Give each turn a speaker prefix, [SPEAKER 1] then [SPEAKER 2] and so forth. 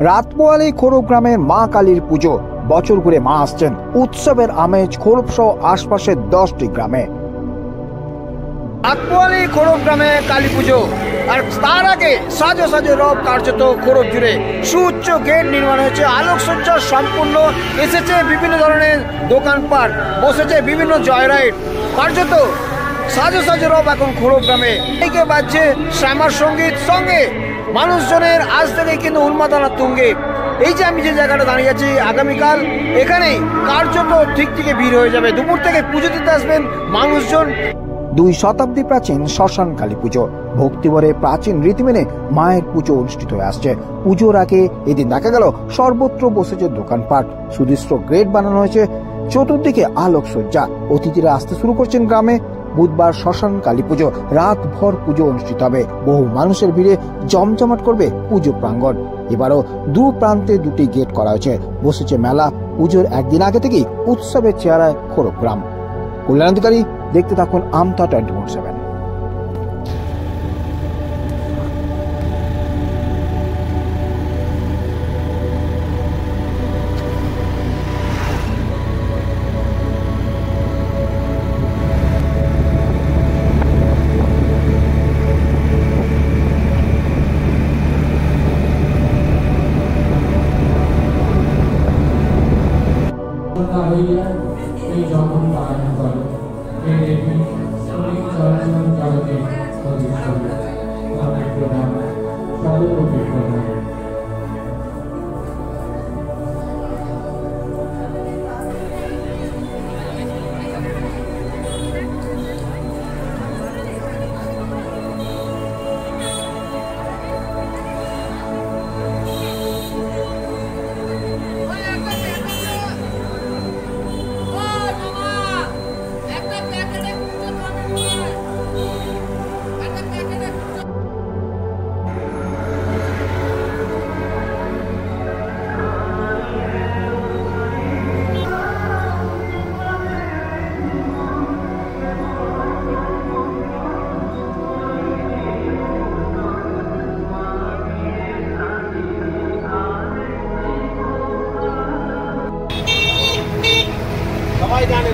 [SPEAKER 1] রাতপোয়ালি খোরব গ্রামের মা কালীর পুজো বছর ঘুরে মা আসছেন। উৎসবের আমেজ খোরব সহ আশপাশের 10টি গ্রামে। রাতপোয়ালি খোরব গ্রামে কালী পুজো, আর তার আগে সাজো সাজো রব কার্যত খোরব জুড়ে সুউচ্চ গেট নির্মাণ হয়েছে, আলোকসজ্জা সম্পূর্ণ, এসেছে বিভিন্ন ধরনের দোকানপাট, বসেছে বিভিন্ন জয়রাইড, কার্যত সাজো সাজো রব এখন খোরব গ্রামে। একে বাজছে শ্যামার সঙ্গীত, সঙ্গে মানুষজনের আজ থেকে কিন্তু উন্মাদনা তুঙ্গে। এই যে আমি যে জায়গাটা দাঁড়িয়ে আছি, আগামীকাল এখানেই কার্যত ঠিক থেকে ভিড় হয়ে যাবে। দুপুর থেকে পুজো দিতে আসবেন মানুষজন। 2 শতাব্দী প্রাচীন শ্মশান কালী পুজো, ভক্তিভরে প্রাচীন রীতি মেনে মায়ের পুজো অনুষ্ঠিত হয়ে আসছে। পুজোর আগে এদিন দেখা গেল সর্বত্র বসেছে দোকানপাট, সুদৃশ্য গেট বানানো হয়েছে, চতুর্দিকে আলোকসজ্জা। অতিথিরা আসতে শুরু করছেন গ্রামে। বুধবার শ্মশান কালী পুজো, রাতভর পুজো অনুষ্ঠিত হবে। বহু মানুষের ভিড়ে জমজমাট করবে পুজো প্রাঙ্গণ। এবারও 2 প্রান্তে 2টি গেট করা হয়েছে, বসেছে মেলা। পুজোর একদিন আগে থেকেই উৎসবের চেহারায় খোরব গ্রাম। কল্যাণাধিকারী, দেখতে থাকুন আমতা 24/7।
[SPEAKER 2] এই যখন পালন করে এই দেবী শ্রমিক চলাচল জগতে প্রতিষ্ঠিত অনেক প্রণাম, সর্বপ্রতি প্রণাম। সবাই জানে